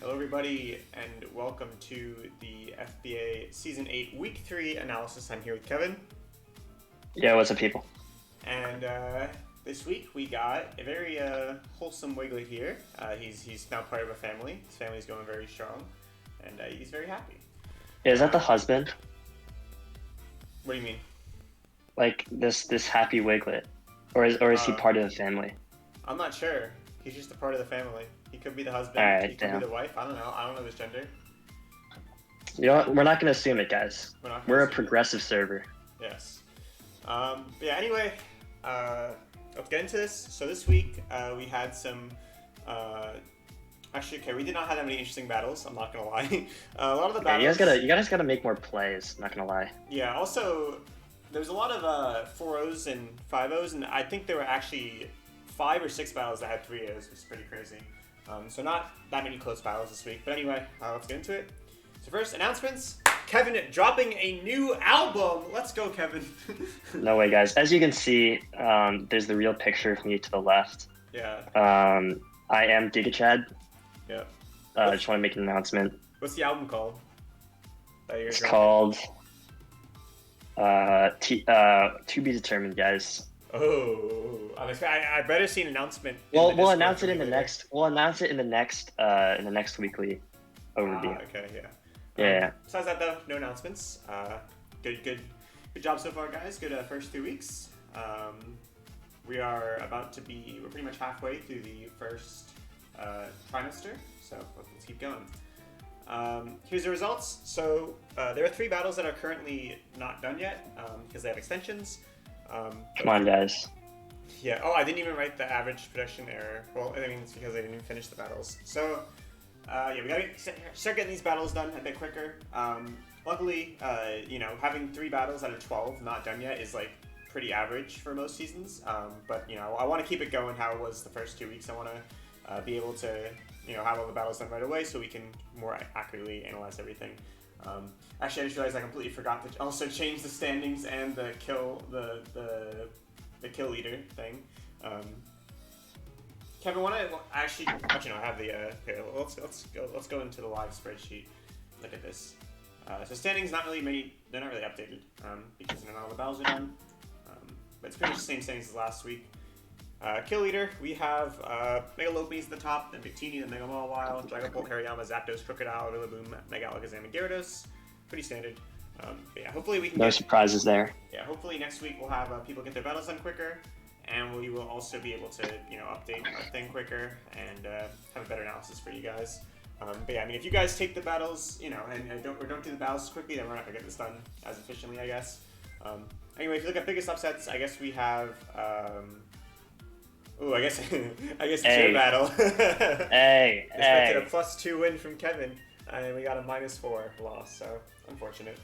Hello, everybody, and welcome to the FBA Season 8 Week 3 analysis. I'm here with Kevin. Yeah, what's up, people? And this week we got a very wholesome Wiggly here. He's now part of a family. His family's going very strong, and he's very happy. Yeah, is that the husband? What do you mean? Like this happy Wiglet, or is he part of the family? I'm not sure. He's just a part of the family. He could be the husband. Alright, he could damn. be the wife. I don't know. I don't know his gender. You know what? We're not gonna assume it, guys. We're not gonna We're a assume it. progressive server. Yes. But yeah, anyway, let's get into this. So this week, we had some, actually, okay, we did not have that many interesting battles, I'm not gonna lie. A lot of the Yeah, battles... you guys gotta make more plays, not gonna lie. Yeah, also, there was a lot of 4-0s and 5-0s, and I think there were actually 5 or 6 battles that had 3-0s, which is pretty crazy. So not that many close battles this week, but anyway, let's get into it. So first, announcements. Kevin dropping a new album. Let's go, Kevin. No way, guys. As you can see, there's the real picture of me to the left. Yeah. I am GigaChad. Yeah. I just want to make an announcement. What's the album called? It's called To Be Determined, guys. Oh, I better see an announcement. Well, we'll announce it in the next. We'll announce it in the next weekly overview. Okay, yeah. Yeah. Besides that, though, no announcements. Good job so far, guys. Good first 2 weeks. We're pretty much halfway through the first trimester, so let's keep going. Here's the results. So there are 3 battles that are currently not done yet because they have extensions. Come on, guys. Yeah. Oh, I didn't even write the average production error. Well, I mean, it's because I didn't even finish the battles. So, yeah, we gotta start getting these battles done a bit quicker. Luckily, having 3 battles out of 12 not done yet is like pretty average for most seasons. But I want to keep it going how it was the first 2 weeks. I want to be able to have all the battles done right away so we can more accurately analyze everything. Actually, I just realized I completely forgot to also change the standings and the kill kill leader thing. Kevin, I have the okay. Let's go into the live spreadsheet. Look at this. So standings they're not really updated because none of the battles are done. But it's pretty much the same standings as last week. Kill leader, we have Megalopies at the top, then Victini, then Mega Mawile, Dragapult, Hariyama, Zapdos, Crocodile, Rillaboom, Mega Alakazam, and Gyarados. Pretty standard. But yeah, hopefully we can No surprises there. Yeah, hopefully next week we'll have people get their battles done quicker, and we will also be able to update our thing quicker and have a better analysis for you guys. But yeah, I mean, if you guys take the battles, and don't do the battles quickly, then we're not gonna get this done as efficiently, I guess. Anyway, if you look at biggest upsets, I guess we have. I guess Hey. Gym battle. Hey, Expected a hey. +2 win from Kevin, and we got a -4 loss, so unfortunate.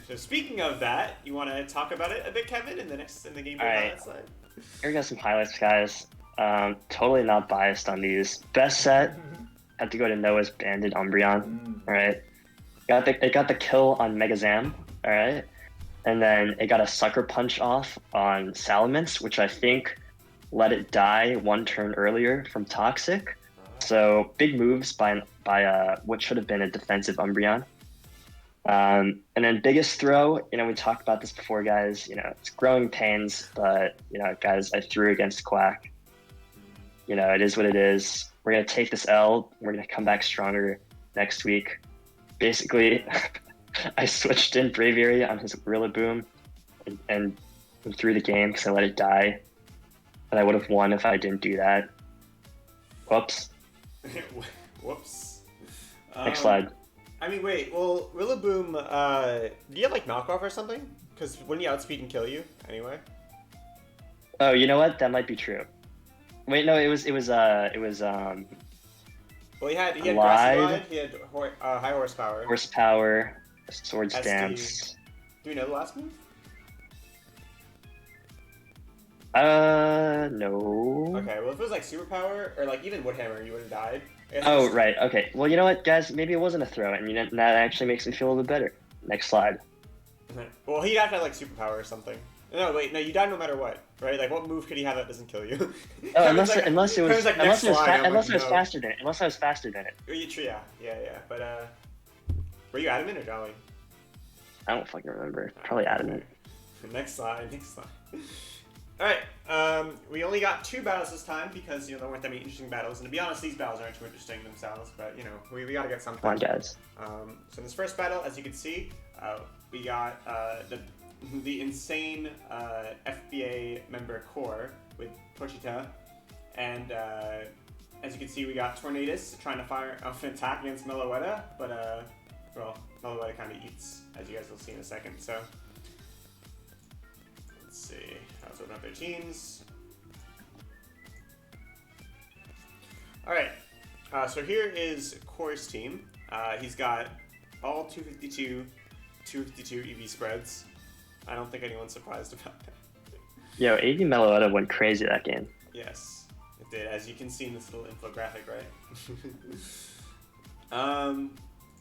So speaking of that, you want to talk about it a bit, Kevin, in the game highlights slide? Here we got some highlights, guys. Totally not biased on these. Best set had to go to Noah's Banded Umbreon. All right, it got the kill on Megazam. All right, and then it got a sucker punch off on Salamence, which I think let it die 1 turn earlier from Toxic. So big moves by what should have been a defensive Umbreon. And then biggest throw, we talked about this before, guys. It's growing pains, but guys, I threw against Quack. It is what it is. We're gonna take this L. We're gonna come back stronger next week. Basically, I switched in Braviary on his Rillaboom and threw the game because I let it die. And I would have won if I didn't do that. Whoops. Whoops. Next slide. I mean, wait. Well, Rillaboom. Do you have like knockoff or something? Because wouldn't he outspeed and kill you anyway? Oh, you know what? That might be true. Wait, no, it was. Well, he had Grassy Glide, he had high horsepower. Horsepower, Swords SD. Dance. Do we know the last move? No. Okay, well, if it was like superpower or like even Woodhammer, you would have died. Oh, right. Okay. Well, you know what, guys? Maybe it wasn't a throw, and that actually makes me feel a little bit better. Next slide. Well, he'd have to have like superpower or something. No, wait, no, you die no matter what, right? Like, what move could he have that doesn't kill you? Oh, Kevin's like, next line, I'm unless like, it was no. faster than it. Unless I was faster than it. Yeah, but, were you adamant or Jolly? I don't fucking remember. Probably adamant. Next line. Alright, we only got 2 battles this time because, you know, there weren't that many interesting battles. And to be honest, these battles aren't too interesting themselves, but, you know, we gotta get something. Come on, guys. So in this first battle, as you can see, we got the insane FBA member core with Pochita. And as you can see, we got Tornadus trying to fire off an attack against Meloetta, but, well, Meloetta kind of eats, as you guys will see in a second, so... Let's see. Let's open up their teams. Alright, so here is Core's team. He's got all 252 EV spreads. I don't think anyone's surprised about that. Yo, AV Meloetta went crazy that game. Yes, it did, as you can see in this little infographic, right?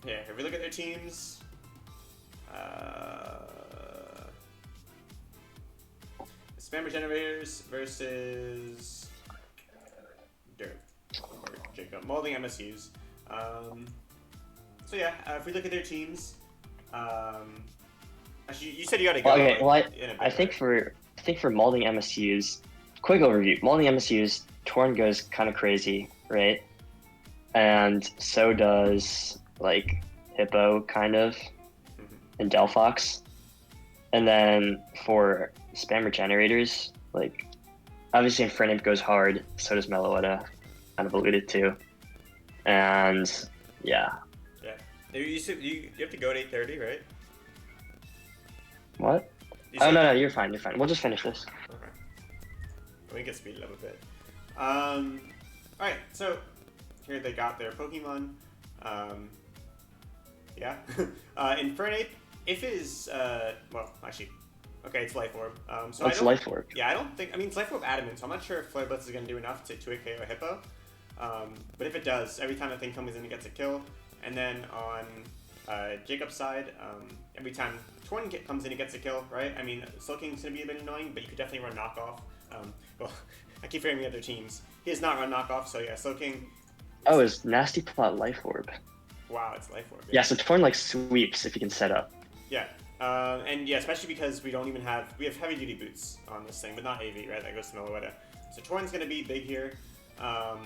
Yeah, if we look at their teams, Spammer Generators versus Dirt or Jacob. Molding MSUs. So yeah, if we look at their teams, actually, you said you got to go. Okay, well, I think think for molding MSUs, quick overview. Molding MSUs, Torn goes kind of crazy, right? And so does like Hippo, kind of, and Delphox. And then for Spammer Generators, like, obviously Infernape goes hard, so does Meloetta, kind of alluded to. And, yeah. Yeah. You have to go at 8:30, right? What? Oh, no, you're fine. We'll just finish this. Okay. We can speed it up a bit. Alright, so here they got their Pokemon. Yeah. Infernape, if it is, well, actually, okay, it's Life Orb. So it's Life Orb. Yeah, I don't think, I mean, it's Life Orb Adamant, so I'm not sure if Flare Blitz is going to do enough to a KO a Hippo. But if it does, every time the thing comes in, it gets a kill. And then on Jacob's side, every time Torn comes in, it gets a kill, right? I mean, Slowking's going to be a bit annoying, but you could definitely run Knockoff. Well, I keep hearing the other teams. He does not run Knockoff, so yeah, Slowking. Oh, it's Nasty Plot Life Orb. Wow, it's Life Orb. Yeah, so Torn like sweeps if you can set up. Yeah, and yeah, especially because we don't even have, we have heavy duty boots on this thing, but not AV, right? That goes to Meloetta. So Torn's gonna be big here. Yeah,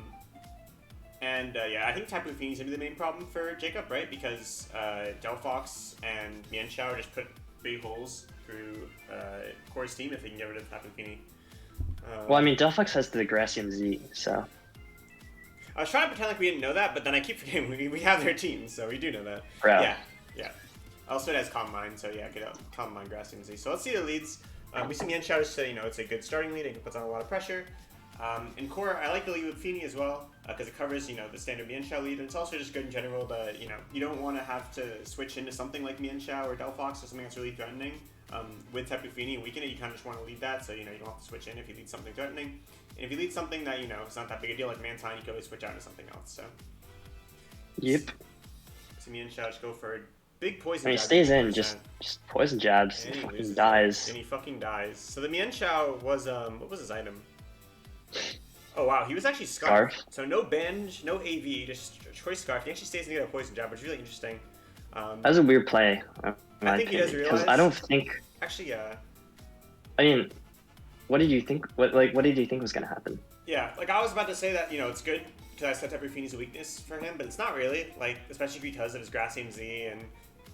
I think Tapu Fini's gonna be the main problem for Jacob, right? Because Delphox and Mienshao just put big holes through Core's team if they can get rid of Tapu Fini. Well, I mean, Delphox has the Gracium Z, so. I was trying to pretend like we didn't know that, but then I keep forgetting we have their teams, so we do know that. Bro. Yeah. Also, it has Calm Mind, so yeah, get out Calm Mind, Gracium Z. So let's see the leads. We see Mienshao just say, you know, it's a good starting lead and it puts on a lot of pressure. In Core, I like the lead with Fini as well, because it covers, you know, the standard Mienshao lead, and it's also just good in general to, you know, you don't want to have to switch into something like Mienshao or Delphox or something that's really threatening. With Tapu Fini and Weaken It, you kind of just want to lead that, so, you know, you don't have to switch in if you lead something threatening. And if you lead something that, you know, it's not that big a deal, like Mantine, you can always switch out to something else, so. Yep. So Mienshao just go for big poison when he jab, stays in, just poison jabs, and he fucking dies. And he fucking dies. So the Mienshao was, what was his item? Oh wow, he was actually Scarf. So no Binge, no AV, just Choice Scarf. He actually stays in to get a poison jab, which is really interesting. That was a weird play. I think he does realize. I don't think. Actually, yeah. I mean, what did you think? What did you think was gonna happen? Yeah, like I was about to say that, you know, it's good because I set Tapu Fini's a weakness for him, but it's not really. Like, especially because of his Gracium Z, and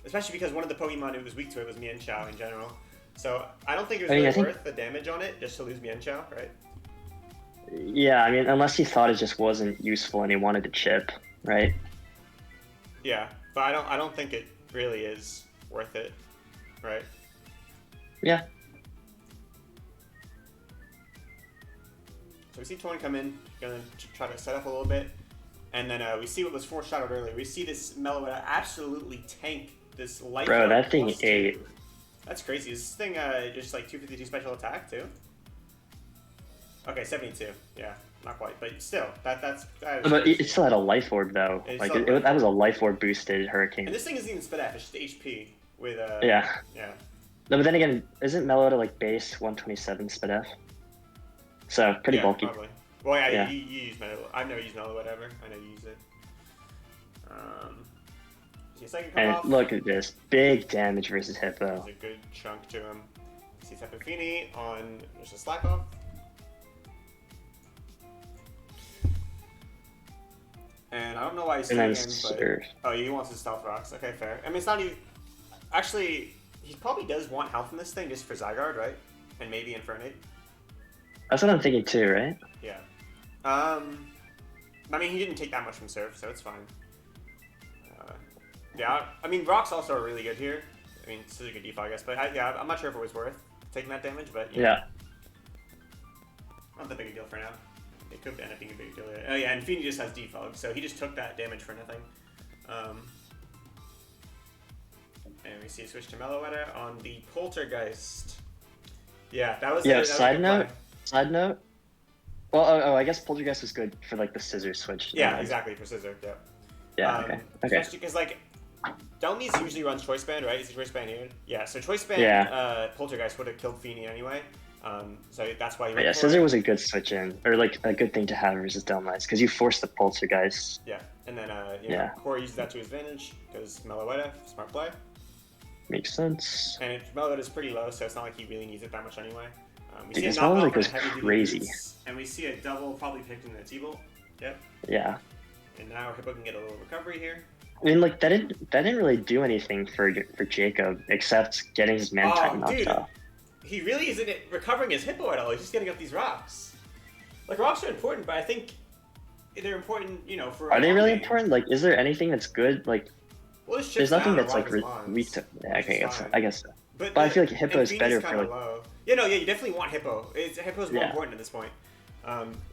especially because one of the Pokemon who was weak to it was Mienshao in general. So I don't think it was really worth the damage on it just to lose Mienshao, right? Yeah, I mean, unless he thought it just wasn't useful and he wanted to chip, right? Yeah, but I don't think it really is worth it, right? Yeah. So we see Torn come in, gonna try to set up a little bit, and then we see what was foreshadowed earlier. We see this Meloetta absolutely tank this life. Bro, that thing ate. That's crazy. Is this thing just like 252 special attack too? Okay, 72. Yeah, not quite, but still, that is But it still had a life orb though. Like that was a life orb boosted Hurricane. And this thing isn't even spit F. It's just HP with Yeah. Yeah. No, but then again, isn't Mellow like base 127 sped F? So pretty Yeah, bulky. probably. Well, yeah, Yeah. you use Mellow. I've never used Mellow, whatever. I know you use it. See a second come And off. look at this, big damage versus Hippo. There's a good chunk to him. See Sepifini on just a slack off. And I don't know why he's And staying then in, but... Oh, he wants his stealth rocks. Okay, fair. I mean, it's not even... Actually, he probably does want health in this thing just for Zygarde, right? And maybe Infernape. That's what I'm thinking too, right? Yeah. I mean, he didn't take that much from Surf, so it's fine. Yeah, I mean, rocks also are really good here. I mean, it's a good default, I guess. But yeah, I'm not sure if it was worth taking that damage, but yeah. Not that big a deal for now. It could end up being a big deal. Oh yeah, and Feeny just has defog, so he just took that damage for nothing. And we see a switch to Meloetta on the Poltergeist. Yeah, that was. Yeah. That Side was note. Side note. Well, oh, I guess Poltergeist was good for like the scissor switch. Yeah, exactly for scissor. Yeah. Yeah. Okay. Especially because like. Delmies usually runs Choice Band, right? Is the Choice Band here? Yeah, so Choice Band, Poltergeist would have killed Feeny anyway. So that's why he went yeah, for Scissor it. was a good switch in, or like a good thing to have versus Delmice, because you force the Poltergeist. Yeah, and then Corey uses that to his advantage because Meloetta, smart play. Makes sense. And Meloetta is pretty low, so it's not like he really needs it that much anyway. We Dude, see this a knock Meloetta off goes and a heavy crazy. boots, and we see a double probably picked in the T-Bolt. Yep. Yeah. And now Hippo can get a little recovery here. I mean, like that didn't really do anything for Jacob except getting his man time knocked off. He really isn't recovering his Hippo at all. He's just getting up these rocks. Like rocks are important, but I think they're important, for. Are they really important? Like, is there anything that's good? Like, well, there's nothing that's like weak to. Yeah, okay, I guess so. But I feel like Hippo is better for like. Low. Yeah, no, yeah, you definitely want Hippo. Hippo's more important at this point.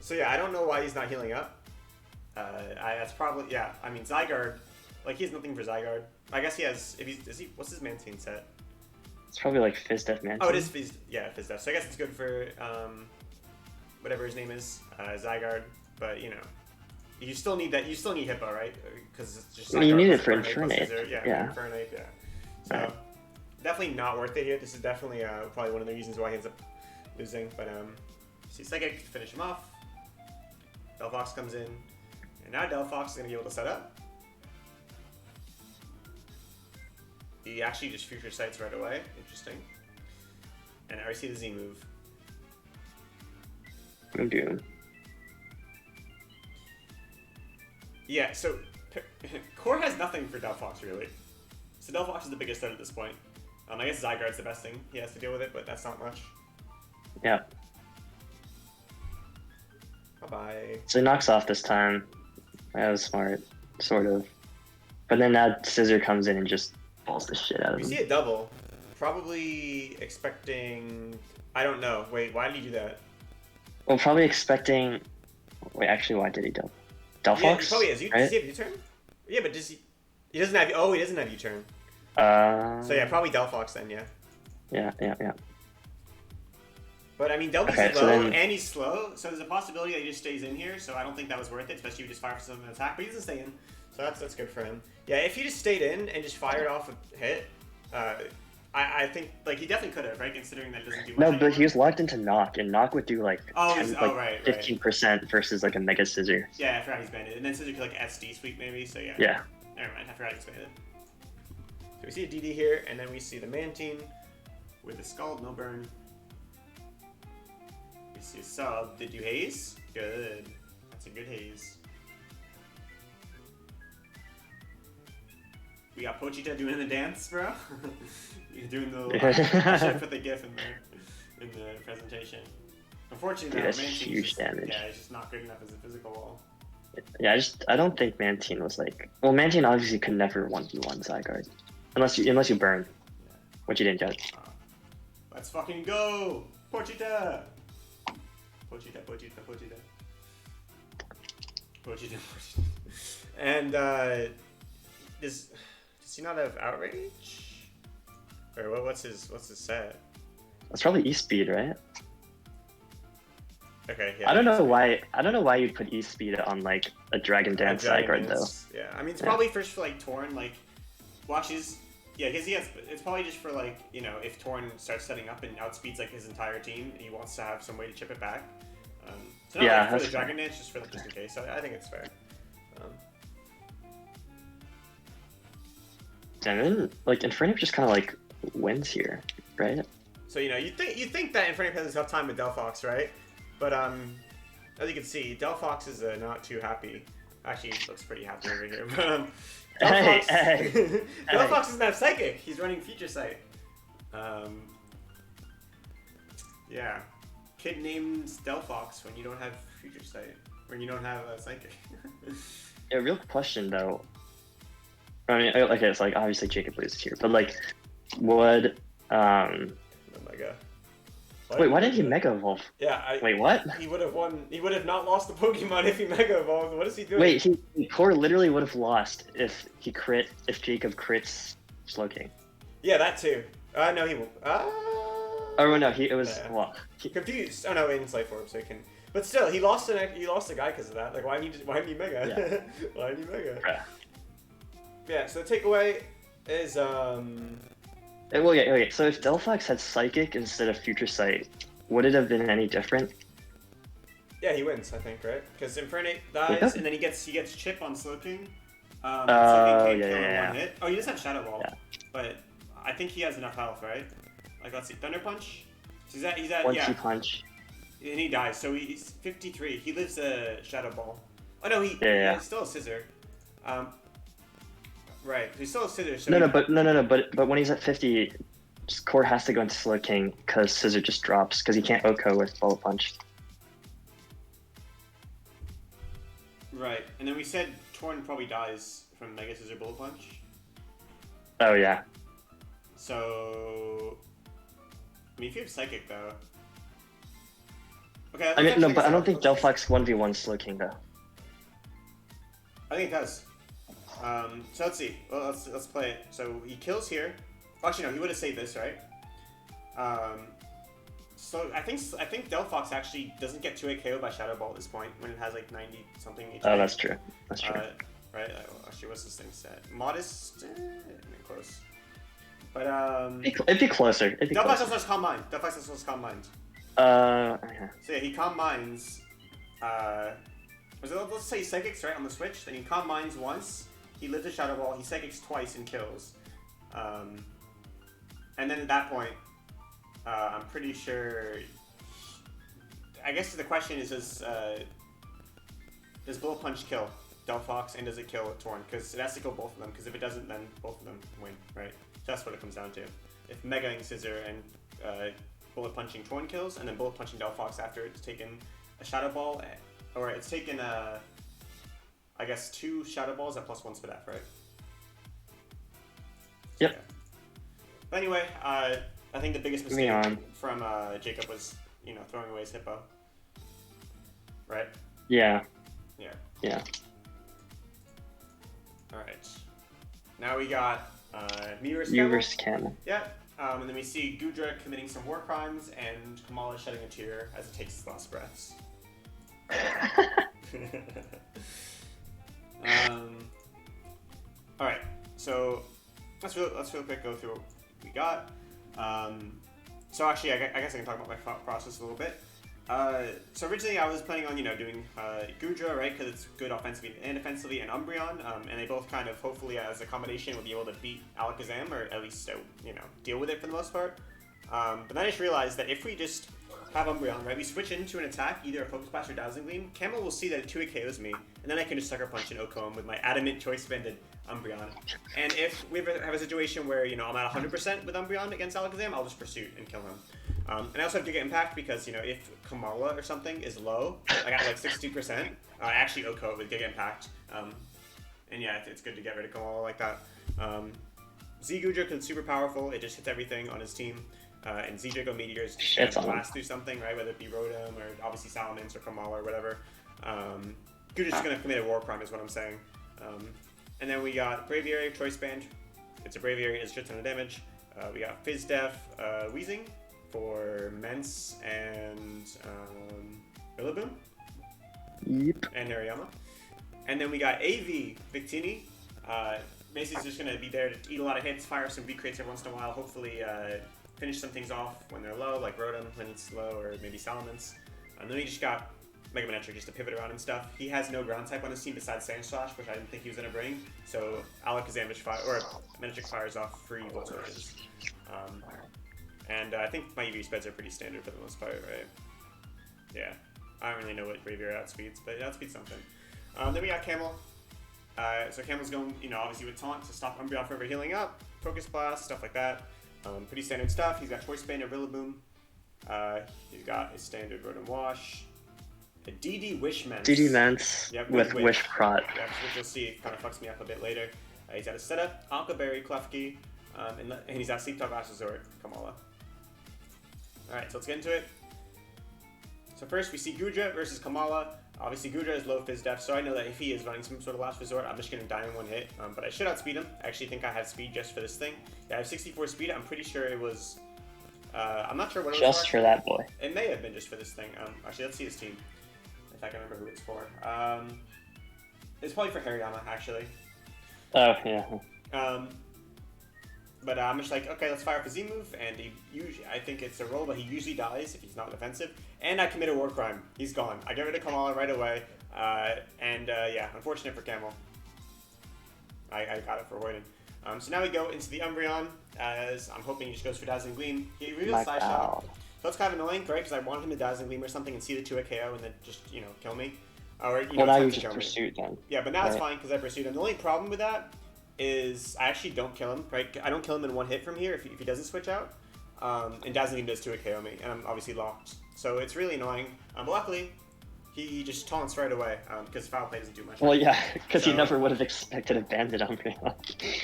So yeah, I don't know why he's not healing up. That's probably I mean Zygarde. Like, he has nothing for Zygarde. I guess he has, what's his Mantine set? It's probably like Fizz Def Mantine. Oh, it is Fizz Def. So I guess it's good for, whatever his name is, Zygarde. But, you still need Hippo, right? Because it's just Zygarde. You need it for Infernape. Yeah. Infernape, yeah. So, definitely not worth it here. This is definitely, probably one of the reasons why he ends up losing. But, see Psychic to finish him off. Delphox comes in. And now Delphox is going to be able to set up. He actually just future sights right away. Interesting. And I already see the Z move. Okay. Yeah, so Core has nothing for Delphox really. So Delphox is the biggest threat at this point. I guess Zygarde's the best thing. He has to deal with it, but that's not much. Yeah. Bye-bye. So he knocks off this time. That was smart, sort of. But then now Scissor comes in and just balls the shit out of him. We see a double. Probably expecting... I don't know. Wait, why did he do that? Well, probably expecting... Wait, actually, why did he double? Delphox? Yeah, he probably is. Right? Does he have U-turn? Yeah, but does he... He doesn't have... Oh, he doesn't have U-turn. So yeah, probably Delphox then, yeah. Yeah. But I mean, Delphox Okay, is so low then... and he's slow, so there's a possibility that he just stays in here, so I don't think that was worth it, especially if you just fire for something to attack, but he doesn't stay in. So that's good for him. Yeah, if he just stayed in and just fired off a hit, I think like he definitely could have, right? Considering that it doesn't do much. No, anymore. but he was locked into Knock, and Knock would do like 15% versus like a Mega Scissor. Yeah, I forgot he's banded, and then Scissor could like SD sweep maybe. So yeah. Yeah. Never mind, I forgot he's banded. So we see a DD here, and then we see the Mantine with the Scald, no burn. We see a sub. Did you haze? Good. That's a good haze. We got Pochita doing the dance, bro. You're doing the. I should put the GIF in the presentation. Unfortunately, dude, that's huge damage. Yeah, it's just not good enough as a physical wall. Yeah, I don't think Mantine was like. Well, Mantine obviously could never 1v1 Zygarde, unless you burn, which you didn't get. Let's fucking go, Pochita. Pochita. And does he not have outrage? Or what's his set? It's probably E-Speed, right? Okay, yeah. I don't know why you'd put E-Speed on like a Dragon Dance Zygarde though. Yeah, I mean it's probably first for like Torn, like watch Yeah, because he has. It's probably just for like if Torn starts setting up and outspeeds like his entire team, he wants to have some way to chip it back. So not like for the Dragon Dance, just in case. So I think it's fair. And then like Infernape just kind of like wins here, right? So you think that Infernape has a tough time with Delphox, right? But as you can see, Delphox is not too happy. Actually, he looks pretty happy over here. But Delphox, Delphox doesn't have Psychic. He's running Future Sight. Yeah. Kid names Delphox when you don't have Future Sight. When you don't have Psychic. A real question though. I mean, okay, it's like obviously Jacob loses here, but like, would Oh my god. Wait, why didn't he Mega Evolve? Yeah. Wait, what? He would have won. He would have not lost the Pokemon if he Mega Evolved. What is he doing? Wait, Core literally would have lost if Jacob crits Slowking. Yeah, that too. No, he won't. Oh no, it was well. Confused. Oh no, in Life Orb, so he can. But still, he lost a guy because of that. Like, why didn't he Mega? Yeah. Why didn't he Mega? Yeah. Yeah. So the takeaway is Okay, so if Delphox had Psychic instead of Future Sight, would it have been any different? Yeah, he wins, I think, right? Because Infernape dies, and then he gets Chip on Slowking. Slowking can't kill in one hit. Oh, he does have Shadow Ball, but I think he has enough health, right? Like, let's see, Thunder Punch. So he's at 1-2 punch. And he dies, so he's 53. He lives a Shadow Ball. Oh no, he still a Scissor. Right, he's still a Scissor. So no, but when he's at 50, Core has to go into Slowking because Scissor just drops because he can't OHKO with Bullet Punch. Right, and then we said Torn probably dies from Mega Scissor Bullet Punch. Oh yeah. So, I mean, if you have Psychic though. Okay. I mean, no, but I don't think Delphox 1v1 Slowking though. I think it does. So let's see. Well, let's play it. So he kills here. Actually, no, he would have saved this, right? So I think Delphox actually doesn't get 2-hit KO by Shadow Ball at this point when it has like 90 something HP. Oh, that's true. That's true. Right. Actually, what's this thing set? Modest. Close. But it'd be closer. Delphox also has Calm Mind. Delphox also has Calm Mind. Okay. So yeah, he Calm Minds. Let's say he Psychics right on the switch. Then he Calm Minds once. He lives a Shadow Ball. He Psychics twice and kills. And then at that point, I'm pretty sure. I guess the question is, does Bullet Punch kill Delphox and does it kill Torn? Because it has to kill both of them. Because if it doesn't, then both of them win, right? So that's what it comes down to. If Megaing Scissor and Bullet Punching Torn kills, and then Bullet Punching Delphox after it's taken a Shadow Ball, or it's taken I guess 2 Shadow Balls at +1 Spadaf, right? Yep. Yeah. But anyway, I think the biggest mistake from Jacob was, throwing away his Hippo. Right? Yeah. Yeah. Alright. Now we got me versus Camel. Yeah. And then we see Gudra committing some war crimes and Kamala shedding a tear as it takes its last breaths. All right, so let's real quick go through what we got. So actually, I guess I can talk about my thought process a little bit. So originally I was planning on doing Gudra, right, because it's good offensively and defensively, and Umbreon, and they both kind of hopefully as a combination will be able to beat Alakazam or at least deal with it for the most part. But then I just realized that if we just have Umbreon, right, we switch into an attack, either a Focus Blast or Dazzling Gleam, Camel will see that it 2-hit KOs me, and then I can just Sucker Punch and OHKO him with my Adamant Choice Banded Umbreon. And if we ever have a situation where, I'm at 100% with Umbreon against Alakazam, I'll just Pursuit and kill him. And I also have Giga Impact because, if Kamala or something is low, like at like 62%, I actually OHKO with Giga Impact. And yeah, it's good to get rid of Kamala like that. Z-Gudra is super powerful, it just hits everything on his team. And Z-Draco Meteors just blast through something, right? Whether it be Rotom or obviously Salamence or Kamala or whatever. Gudra's just going to commit a war crime is what I'm saying. And then we got Braviary, Choice Band. It's a Braviary, it's just a ton of damage. We got Fizz Def, Weezing for Mence and Rillaboom. Yep. And Nariyama. And then we got AV, Victini. basically is just going to be there to eat a lot of hits, fire some V-crates every once in a while, hopefully finish some things off when they're low, like Rotom when it's low, or maybe Salamence. And then he just got Mega Manectric just to pivot around and stuff. He has no ground type on his team besides Sand Slash, which I didn't think he was going to bring. So Alakazam or Manectric fires off free Volt Switches. And I think my EV spreads are pretty standard for the most part, right? Yeah. I don't really know what Braviary outspeeds, but it outspeeds something. Then we got Camel. So Camel's going, obviously with Taunt to stop Umbreon from healing up, Focus Blast, stuff like that. Pretty standard stuff. He's got Choice Band and Rillaboom. He's got his standard Rotom Wash. A DD Wishments. DD Ments with Wish Prot. Yeah, which you'll see kind of fucks me up a bit later. He's got a setup, Alka Berry, Klefki, and he's got Sleep Talk, Resort, Kamala. Alright, so let's get into it. So first we see Gudra versus Kamala. Obviously Gudra is low Fizz Def, so I know that if he is running some sort of last resort, I'm just going to die in one hit. But I should outspeed him. I actually think I have speed just for this thing. Yeah, I have 64 speed. I'm pretty sure it was... I'm not sure what it was just for that boy. It may have been just for this thing. Actually, let's see his team. If I can remember who it's for. It's probably for Hariyama, actually. Oh, yeah. But I'm just like, okay, let's fire up a Z move, and he usually, I think it's a roll, but he usually dies if he's not defensive. And I commit a war crime. He's gone. I get rid of Kamala right away. Yeah, unfortunate for Camel. I got it for avoiding. So now we go into the Umbreon, as I'm hoping he just goes for Dazzling Gleam. He reveals Side Shot. So it's kind of annoying, right? Because I want him to Dazzling Gleam or something and see the 2-hit KO and then just, kill me. Or, well, now you just pursued him. Yeah, but now it's fine because I pursued him. The only problem with that is I actually don't kill him, right? I don't kill him in one hit from here if he doesn't switch out. And Dazzling Gleam does 2-hit KO me, and I'm obviously locked. So it's really annoying. But luckily, he just taunts right away because Foul Play doesn't do much. Well, yeah, because he never would have expected a bandit Umbreon.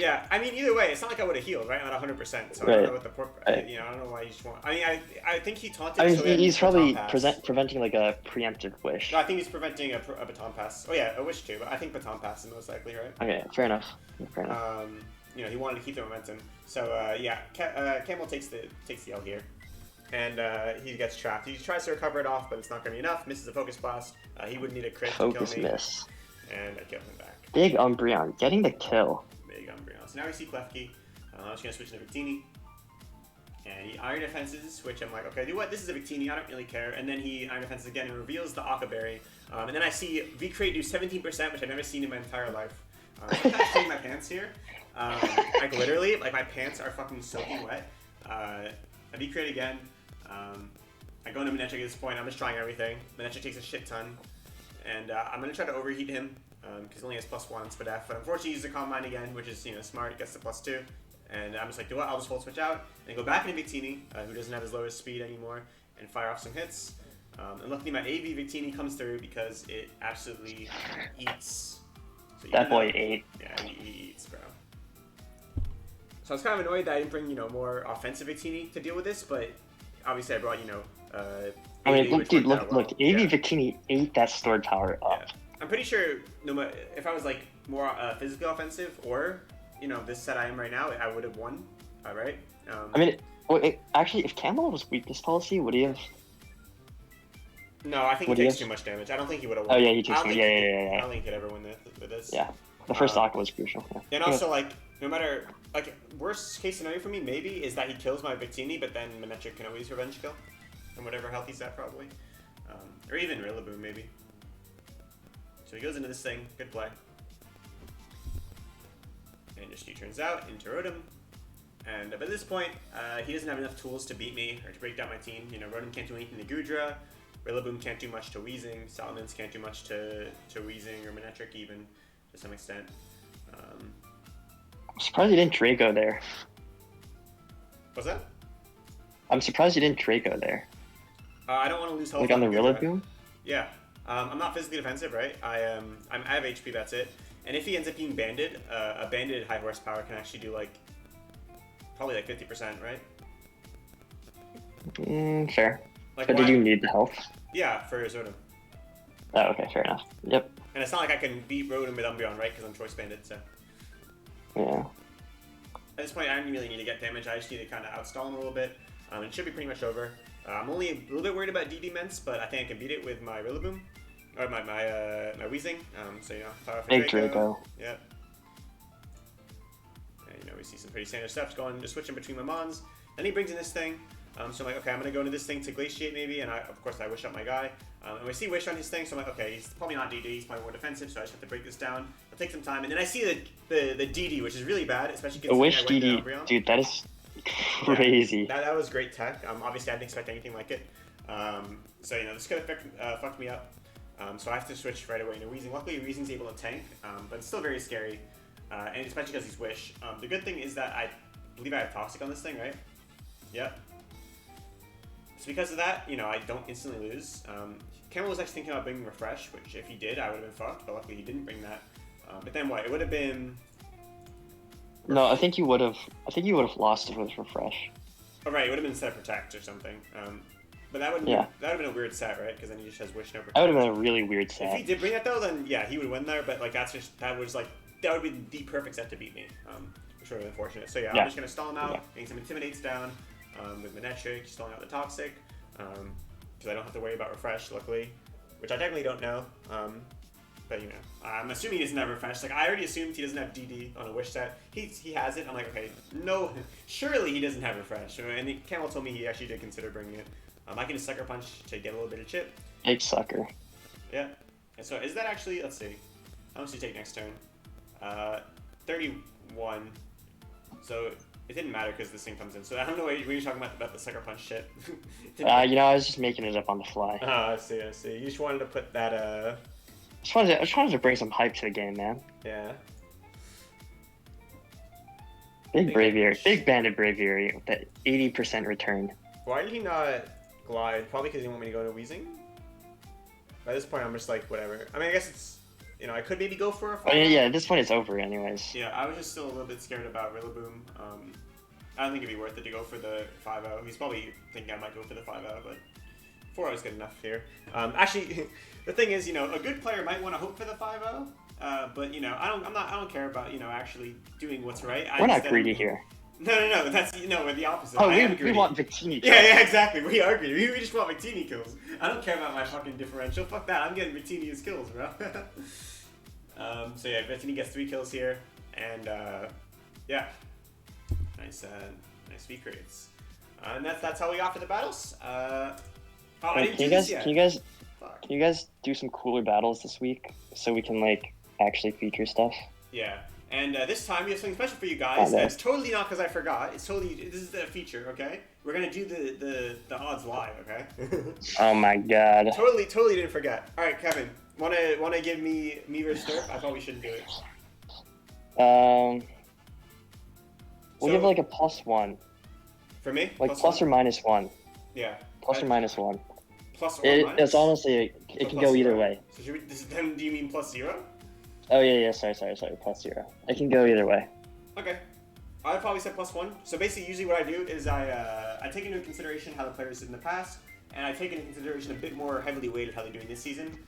Yeah, I mean, either way, it's not like I would have healed, right? Not 100%. So I don't know what the I don't know why you just want. I mean, I think he taunted. I mean, he's probably preventing like a preemptive wish. No, I think he's preventing a Baton Pass. Oh yeah, a wish too, but I think Baton Pass is most likely, right? Okay, fair enough. Fair enough. He wanted to keep the momentum. So yeah, Camel takes the L here. And he gets trapped. He tries to recover it off, but it's not going to be enough. Misses the Focus Blast. He would need a crit to kill me. Miss. And I kill him back. Big Umbreon, getting the kill. Big Umbreon. So now we see Klefki. I'm just going to switch into Victini. And he Iron Defenses, which I'm like, okay, do what? This is a Victini. I don't really care. And then he Iron Defenses again and reveals the Alka Berry. And then I see V-Crate do 17%, which I've never seen in my entire life. I'm kind of shitting my pants here. Like literally, like my pants are fucking soaking wet. I V-Crate again. I go into Manectric at this point. I'm just trying everything. Manectric takes a shit ton. And I'm going to try to overheat him because he only has +1 on Spadef. But unfortunately, he uses the Calm Mind again, which is smart. Gets the +2. And I'm just like, do what? I'll just Volt Switch out. And go back into Victini, who doesn't have his lowest speed anymore, and fire off some hits. And luckily, my AV Victini comes through because it absolutely eats. So that boy ate. Yeah, he eats, bro. So I was kind of annoyed that I didn't bring, more offensive Victini to deal with this, but obviously I brought, I mean, look, dude, look, AV Victini ate that stored power up. Yeah. I'm pretty sure, if I was, more physically offensive, or, this set I am right now, I would have won, right? I mean, actually, if Camel was weakness policy, would he have... No, I think he takes too much damage. I don't think he would have won. Oh, yeah, he takes I don't think he could ever win with this. Yeah, the first Aqua was crucial. Yeah. And also, no matter... worst case scenario for me, maybe, is that he kills my Victini, but then Manectric can always revenge kill. And whatever health he's at, probably. Or even Rillaboom, maybe. So he goes into this thing. Good play. And just he turns out into Rotom. And at this point, he doesn't have enough tools to beat me or to break down my team. Rotom can't do anything to Gudra. Rillaboom can't do much to Weezing. Salamence can't do much to Weezing or Manectric even, to some extent. I'm surprised you didn't Draco there. What's that? I'm surprised you didn't Draco there. I don't want to lose health. On the Rillaboom? Yeah. I'm not physically defensive, right? I have HP, that's it. And if he ends up being banded, a banded high horsepower can actually do probably 50%, right? Fair. But did you need the health? Yeah, for Rotom. Oh, okay, fair enough. Yep. And it's not like I can beat Rotom with Umbreon, right? Because I'm choice banded, so. Yeah. At this point, I don't really need to get damage. I just need to kind of outstall him a little bit. It should be pretty much over. I'm only a little bit worried about DD Ments, but I think I can beat it with my Rillaboom. Or my Weezing. So, fire off a Big Draco. Yep. some pretty standard stuff, going just switching between my mons. Then he brings in this thing. So I'm like, okay, I'm gonna go into this thing to glaciate maybe, and of course I wish up my guy. And we see wish on his thing, so I'm like, okay, he's probably not DD, he's probably more defensive, so I just have to break this down. It'll take some time, and then I see the DD, which is really bad, especially The considering wish I went to DD, Umbreon. dude, that is crazy. Yeah, that was great tech. Obviously I didn't expect anything like it. So this could have fucked me up. So I have to switch right away into Weezing. Luckily Weezing's able to tank, but it's still very scary, and especially because he's wish. The good thing is that I believe I have Toxic on this thing, right? Yep. So because of that, I don't instantly lose. Camel was actually thinking about bringing Refresh, which if he did, I would have been fucked, but luckily he didn't bring that. But then what? It would have been... No, I think you would have lost it with Refresh. Oh, right, it would have been Set Protect or something. But that would have been a weird set, right? Because then he just has Wish, no Protect. That would have been a really weird set. If he did bring that though, then yeah, he would win there, but like that would be the perfect set to beat me. Which would have been unfortunate. So yeah, I'm just gonna stall him out, getting some Intimidates down, with Manetric, stalling out the Toxic, because I don't have to worry about Refresh, luckily, which I technically don't know. But I'm assuming he doesn't have Refresh. Like I already assumed he doesn't have DD on a Wish set. He has it. I'm like, okay, no, surely he doesn't have Refresh. And Camel told me he actually did consider bringing it. I can just Sucker Punch to get a little bit of chip. Big sucker. Yeah. And so is that actually? Let's see. How much do you take next turn? 31. So it didn't matter because this thing comes in. So I don't know what you're talking about the Sucker Punch shit. I was just making it up on the fly. Oh, I see. You just wanted to put that. I just wanted to bring some hype to the game, man. Yeah. Big Braviary, big Banded Braviary with that 80% return. Why did he not glide? Probably because he didn't want me to go to Weezing. By this point, I'm just like, whatever. I mean, I guess it's, I could maybe go for a 5-0. Oh, yeah, at this point it's over anyways. Yeah, I was just still a little bit scared about Rillaboom. I don't think it'd be worth it to go for the 5-0. He's probably thinking I might go for the 5-0, but 4-0 is good enough here. Actually, the thing is, a good player might want to hope for the 5-0, but I don't care about actually doing what's right. We're not greedy here. No. That's we're the opposite. Oh, we want Victini kills. Yeah, exactly. We are greedy. We just want Victini kills. I don't care about my fucking differential. Fuck that. I'm getting Victini's kills, bro. So yeah, Victini gets 3 kills here, and yeah, nice speed creates, and that's how we got for the battles. Wait, can you guys do some cooler battles this week so we can actually feature stuff? Yeah. And this time we have something special for you guys. It's totally not because I forgot. This is the feature, okay? We're gonna do the odds live, okay? Oh my god. Totally didn't forget. All right, Kevin, wanna give me versus Derp? I thought we shouldn't do it. We'll give it a +1. For me? Plus or minus 1. Yeah. Plus or minus 1. Plus or minus? It's honestly it can go either way. So then do you mean +0? Oh yeah, sorry, +0. It can go either way. Okay. I'd probably say +1. So basically, usually what I do is I take into consideration how the players did in the past, and I take into consideration a bit more heavily weighted how they're doing this season.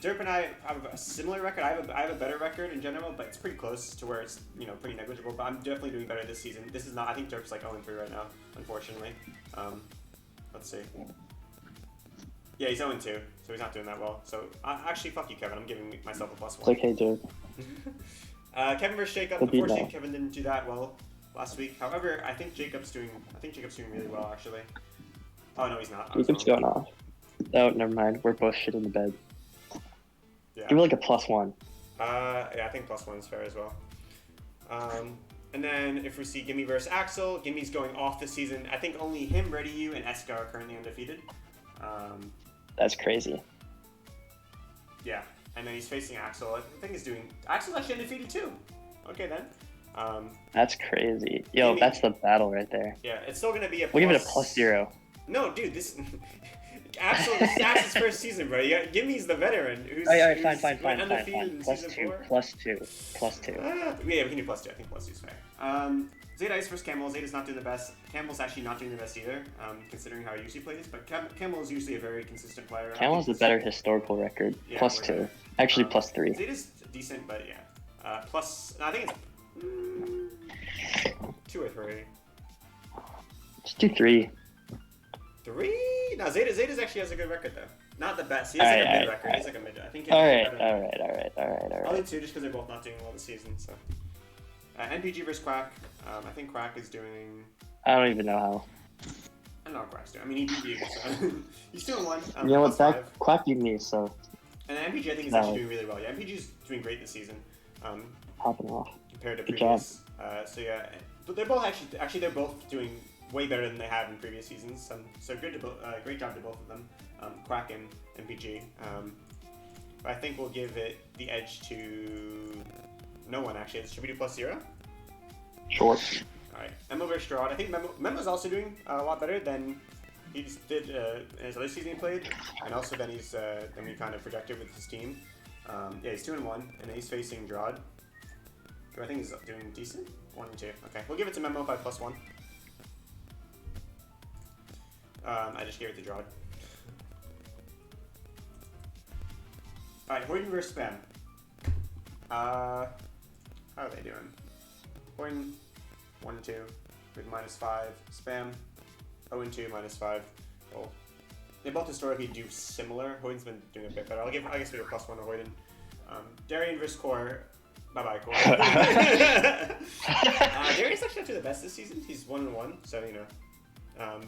Derp and I have a similar record. I have a better record in general, but it's pretty close to where it's pretty negligible. But I'm definitely doing better this season. This is not. I think Derp's 0-3 right now, unfortunately. Let's see. Yeah, he's 0-2, so he's not doing that well. So actually, fuck you, Kevin. I'm giving myself a +1. It's okay, dude. Kevin versus Jacob. Unfortunately, Kevin didn't do that well last week. However, I think Jacob's doing really well actually. Oh no, he's not. Jacob's going off. Oh, never mind. We're both shit in the bed. Yeah. Give me a +1. Yeah, I think +1 is fair as well. And then if we see Gimme versus Axel, Gimme's going off this season. I think only him, Ready You, and Eska are currently undefeated. That's crazy. Yeah, and then he's facing Axel. I think Axel's actually undefeated too. Okay then. That's crazy. Yo, that's the battle right there. Yeah, it's still gonna be a. We'll give it a +0. No, dude, this is Axel's first season, bro. Gimmy's the veteran. Alright, fine. Undefeated +2. Yeah, we can do +2. I think +2 is fair. Zeta is versus Camel. Zeta's not doing the best. Camel's actually not doing the best either, considering how he usually plays. But Camel is usually a very consistent player. Camel's the better historical record. Yeah, +2. Actually, +3. Zeta's decent, but yeah. I think it's 2 or 3. Just do 3. 3? No, Zeta's actually has a good record though. Not the best. He has a mid record. He's a mid. I think. Alright. Only 2, just because they're both not doing well this season. So. NPG versus Quack. I think Quack is doing. I don't even know how. I don't know what Quack's doing. I mean, he beat you, so he's 2-1. You know what? +5. That Quack beat me, so. And MPG, I think, is actually doing really well. Yeah, MPG's doing great this season. Popping off. Compared to Good previous. So yeah, but they're both actually they're both doing way better than they have in previous seasons. So good to great job to both of them, Quack and MPG. But I think we'll give it the edge to no one actually. Should we do +0? Sure. All right, Memo versus Strahd. I think Memo's also doing a lot better than he did in his other season he played, and also than we kind of projected with his team. Yeah, he's 2-1, and then he's facing Strahd, who I think is doing decent. 1 and 2. Okay, we'll give it to Memo by +1. I just gave it to Strahd. All right, Hoyden versus Spam. How are they doing? Hoyden 1 and 2 with -5. Spam 0 and 2 -5. Well, they both historically do similar. Hoyden's been doing a bit better. I guess we do +1 to Hoyden. Darian versus Core. Bye bye Core. Darian's actually up to the best this season. He's 1 and 1, so you know.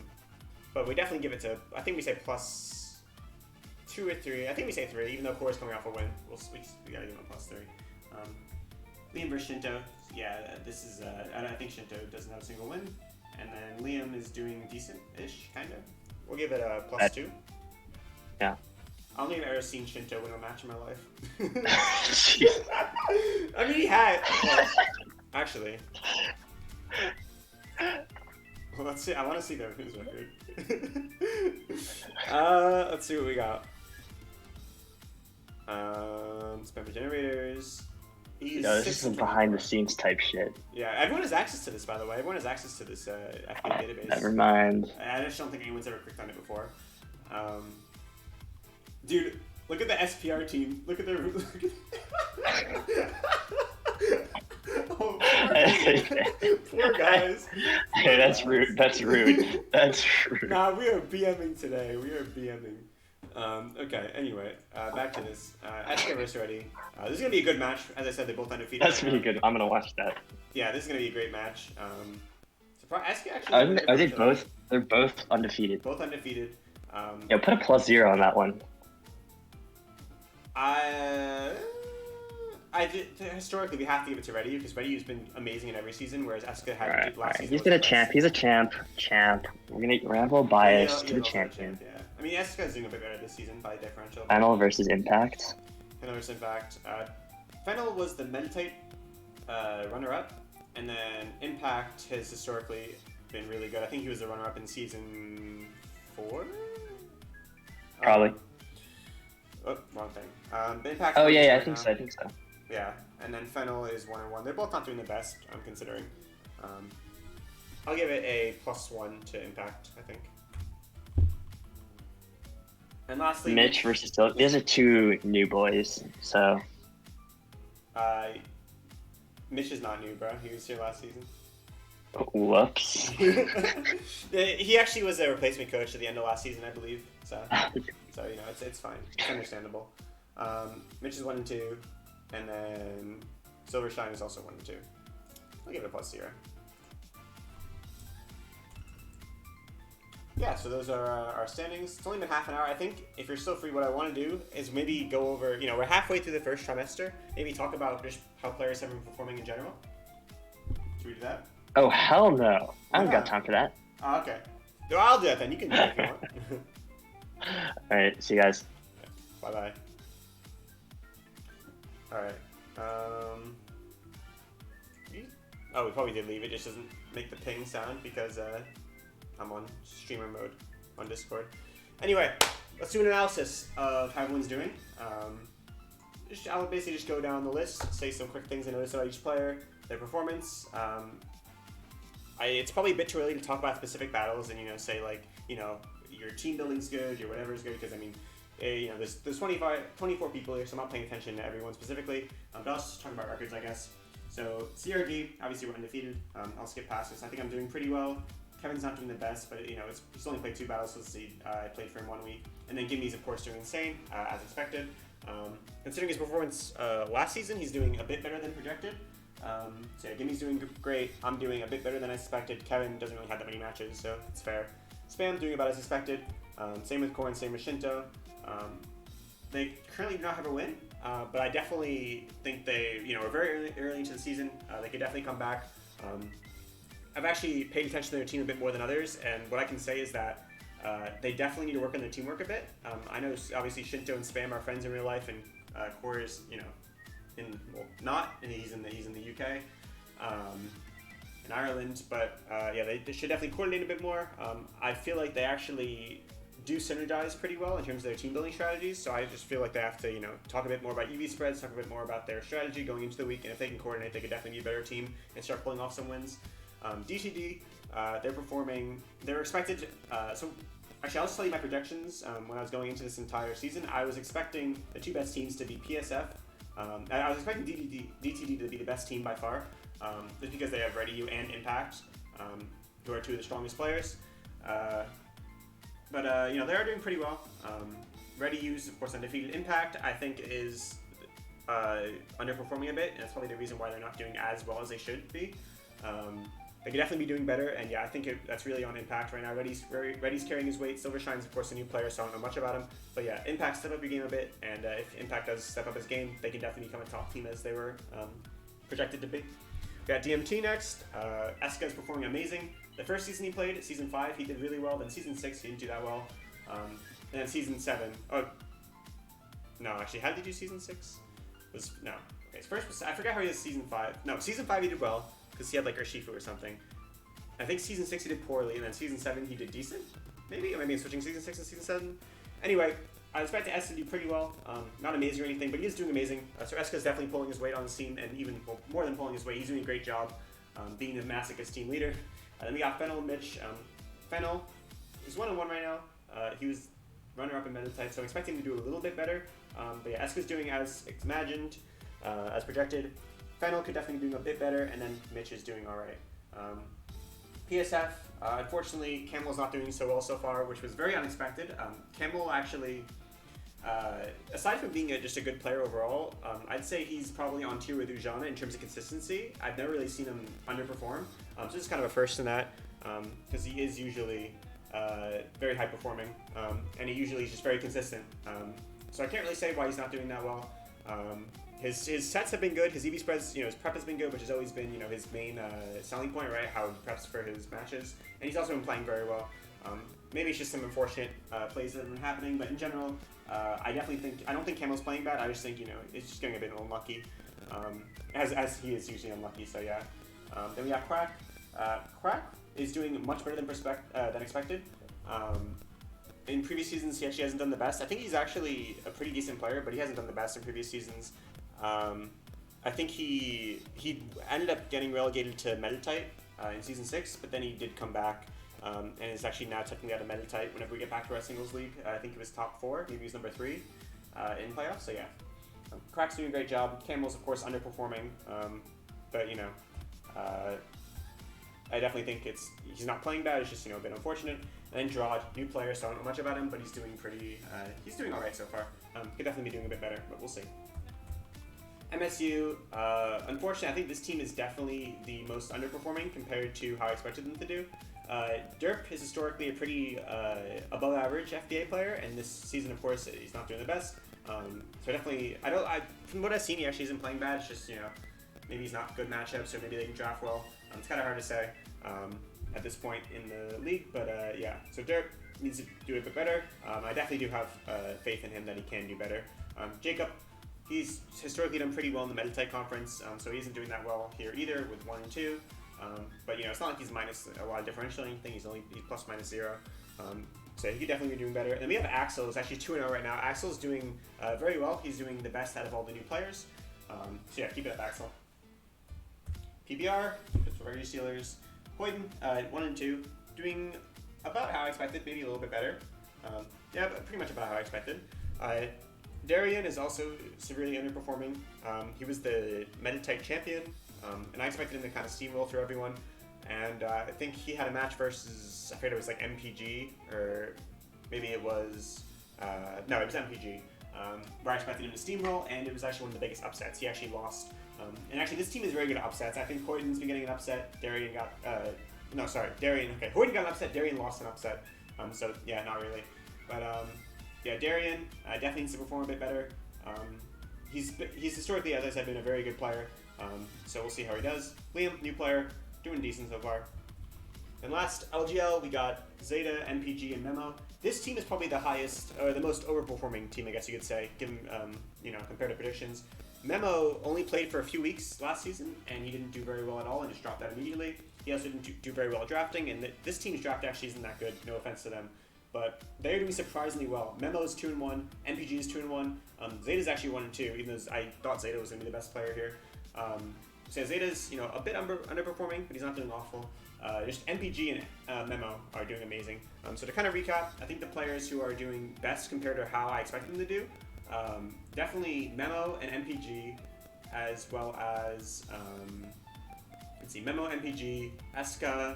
But we definitely give it to. I think we say +2 or 3. I think we say 3, even though Core's coming off a win. We gotta give him a +3. Liam versus Shinto. Yeah, this is. I think Shinto doesn't have a single win, and then Liam is doing decent-ish, kind of. We'll give it a +2. Yeah. I don't think I've ever seen Shinto win a match in my life. I mean, he had. Well, actually. Well, let's see. I want to see his record. Let's see what we got. Spam for generators. No, this is some behind-the-scenes type shit. Yeah, everyone has access to this, by the way. Everyone has access to this FBA database. Never mind. I just don't think anyone's ever clicked on it before. Dude, look at the SPR team. Look at their. Oh, poor guys. Hey, that's rude. That's rude. That's rude. Nah, we are BMing today. We are BMing. Okay, anyway, back to this. SK versus Ready. This is going to be a good match. As I said, they're both undefeated. That's really good. I'm going to watch that. Yeah, this is going to be a great match. SK actually. Are they both? They're both undefeated. Both undefeated. Yeah, put a +0 on that one. Historically, we have to give it to Ready because Ready has been amazing in every season, whereas Eska had Alright, last season. He's been a champ. He's a champ. We're gonna have a little bias to the champion. Yeah. I mean, Eska is doing a bit better this season by differential. Final versus Impact. Final versus Impact. Final was the Meditite runner-up, and then Impact has historically been really good. I think he was the runner-up in season 4. Probably. Oh, wrong thing. Impact. Oh yeah, I think so. Yeah, and then Fennel is 1 and 1. They're both not doing the best, I'm considering. I'll give it a +1 to Impact, I think. And lastly, Mitch versus Dylan. These are 2 new boys, so. Mitch is not new, bro. He was here last season. Whoops. He actually was a replacement coach at the end of last season, I believe. So you know, it's fine. It's understandable. Mitch is 1 and 2, and then Silverstein is also 1 and 2. I'll give it a +0. Yeah, so those are our standings. It's only been half an hour. I think if you're still free, what I want to do is maybe go over, you know, we're halfway through the first trimester. Maybe talk about just how players have been performing in general. Should we do that? Oh, hell no. I haven't got time for that. Oh, okay. No, I'll do that then. You can do it if you want. Alright, see you guys. Bye-bye. Alright. Oh, we probably did leave. It just doesn't make the ping sound because I'm on streamer mode on Discord. Anyway, let's do an analysis of how everyone's doing. I'll basically just go down the list, say some quick things I noticed about each player, their performance. It's probably a bit too early to talk about specific battles and, you know, say like, you know, your team building's good, your whatever is good, because I mean, you know, there's 24 people here, so I'm not paying attention to everyone specifically. But I'll just talk about records, I guess. So CRG, obviously we're undefeated. I'll skip past this. I think I'm doing pretty well. Kevin's not doing the best, but you know, he's only played 2 battles, so let's see. I played for him 1 week, and then Gimmy's of course doing insane as expected. Considering his performance last season, he's doing a bit better than projected. So yeah, Gimmy's doing great. I'm doing a bit better than I expected. Kevin doesn't really have that many matches, so it's fair. Spam doing about as expected. Same with Korn, same with Shinto. They currently do not have a win, but I definitely think they, are very early into the season. They could definitely come back. I've actually paid attention to their team a bit more than others, and what I can say is that they definitely need to work on their teamwork a bit. I know obviously Shinto and Spam are friends in real life, and Core is, not, and he's in the UK, in Ireland, but yeah, they should definitely coordinate a bit more. I feel like they actually do synergize pretty well in terms of their team building strategies, so I just feel like they have to, talk a bit more about EV spreads, talk a bit more about their strategy going into the week, and if they can coordinate, they could definitely be a better team and start pulling off some wins. DTD, they're expected, so actually I'll just tell you my projections. When I was going into this entire season, I was expecting the two best teams to be PSF. I was expecting DTD to be the best team by far, just because they have ReadyU and Impact, who are two of the strongest players. But they are doing pretty well. ReadyU's, of course, undefeated. Impact, I think, is underperforming a bit, and that's probably the reason why they're not doing as well as they should be. They could definitely be doing better, and yeah, I think that's really on Impact right now. Ready's carrying his weight. Silvershine's, of course, a new player, so I don't know much about him. But yeah, Impact, step up your game a bit, and if Impact does step up his game, they can definitely become a top team as they were projected to be. We got DMT next. Eska is performing amazing. The first season he played, Season 5, he did really well. Then Season 6, he didn't do that well. And then Season 7, no, actually, how did he do Season 6? No. Okay, his first was, I forgot how he did Season 5. No, Season 5 he did well, because he had like Urshifu or something. I think Season 6 he did poorly, and then Season 7 he did decent? Maybe? Or maybe I'm switching Season 6 and Season 7? Anyway, I expect Eska to do pretty well. Not amazing or anything, but he is doing amazing. So Eska is definitely pulling his weight on his team, and even more than pulling his weight, he's doing a great job being the Masochist team leader. Then we got Fennel and Mitch. Fennel is 1-1 right now. He was runner-up in Meditite, so I'm expecting him to do a little bit better. But yeah, Eska's doing as imagined, as projected. Fennel could definitely be doing a bit better, and then Mitch is doing alright. PSF, unfortunately, Camel's not doing so well so far, which was very unexpected. Camel actually, aside from being just a good player overall, I'd say he's probably on tier with Ujana in terms of consistency. I've never really seen him underperform, so this is kind of a first in that, because he is usually very high performing, and he usually is just very consistent. So I can't really say why he's not doing that well. His sets have been good, his EV spreads, his prep has been good, which has always been, his main selling point, right? How he preps for his matches. And he's also been playing very well. Maybe it's just some unfortunate plays that have been happening, but in general, I don't think Camel's playing bad, I just think, it's just getting a bit unlucky. As he is usually unlucky, so yeah. Then we got Quack. Quack is doing much better than expected. In previous seasons, he actually hasn't done the best. I think he's actually a pretty decent player, but he hasn't done the best in previous seasons. I think he ended up getting relegated to Meditite in Season 6, but then he did come back and is actually now technically out of Meditite whenever we get back to our singles league. I think he was top 4, maybe he was number 3 in playoffs, so yeah. Crack's doing a great job. Camel's, of course, underperforming, but, I definitely think he's not playing bad, it's just, a bit unfortunate. And then Drawd, new player, so I don't know much about him, but he's doing alright so far. Could definitely be doing a bit better, but we'll see. MSU, unfortunately, I think this team is definitely the most underperforming compared to how I expected them to do. Derp is historically a pretty above average FBA player, and this season, of course, he's not doing the best. So definitely, from what I've seen, he actually isn't playing bad. It's just, maybe he's not good matchups, or maybe they can draft well. It's kind of hard to say at this point in the league, but yeah. So Derp needs to do a bit better. I definitely do have faith in him that he can do better. Jacob, he's historically done pretty well in the Meditite conference, so he isn't doing that well here either with 1 and 2. But it's not like he's minus a lot of differential or anything. He's plus minus 0. So he could definitely be doing better. And then we have Axel, who's actually 2-0 right now. Axel's doing very well. He's doing the best out of all the new players. So yeah, keep it up, Axel. PBR, just for regular Steelers. Hoyden, 1 and 2, doing about how I expected, maybe a little bit better. Yeah, but pretty much about how I expected. Darian is also severely underperforming. He was the Meditite champion, and I expected him to kind of steamroll through everyone. And I think he had a match versus, I forget it was like MPG, or maybe it was, no, it was MPG, where I expected him to steamroll, and it was actually one of the biggest upsets. He actually lost And actually, this team is very good at upsets. I think Hoyden's been getting an upset. Darian got, no, sorry, Darian. Okay, Hoyden got an upset. Darian lost an upset. So yeah, not really. But yeah, Darian definitely needs to perform a bit better. He's historically, as I said, been a very good player. So we'll see how he does. Liam, new player, doing decent so far. And last, LGL, we got Zeta, NPG, and Memo. This team is probably the highest, or the most overperforming team, I guess you could say, given, compared to predictions. Memo only played for a few weeks last season, and he didn't do very well at all and just dropped out immediately. He also didn't do very well drafting, and this team's draft actually isn't that good, no offense to them. But they're doing surprisingly well. Memo is 2-1, NPG is 2-1, Zeta's actually 1-2, even though I thought Zeta was going to be the best player here. So Zeta's a bit underperforming, but he's not doing awful. Just NPG and Memo are doing amazing. So to kind of recap, I think the players who are doing best compared to how I expected them to do, definitely Memo and NPG, as well as, let's see, Memo, NPG, Eska,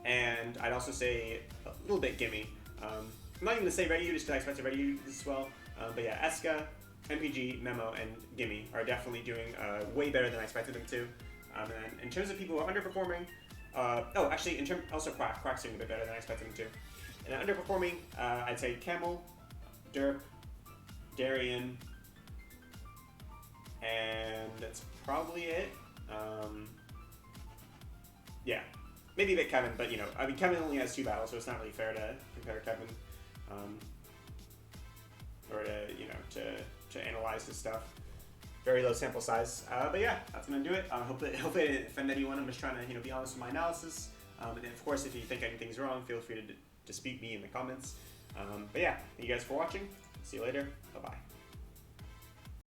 and I'd also say a little bit Gimme. I'm not even going to say Ready just because I expected Ready as well. But yeah, Eska, NPG, Memo, and Gimme are definitely doing way better than I expected them to. And in terms of people who are underperforming, also Quack's doing a bit better than I expected him to. And underperforming, I'd say Camel, Derp, Darian, and that's probably it. Yeah, maybe a bit Kevin, but Kevin only has 2 battles, so it's not really fair to compare Kevin, or to analyze his stuff. Very low sample size, but yeah, that's gonna do it. Hope it didn't offend anyone. I'm just trying to be honest with my analysis. And of course, if you think anything's wrong, feel free to dispute me in the comments. But yeah, thank you guys for watching. See you later. Bye bye.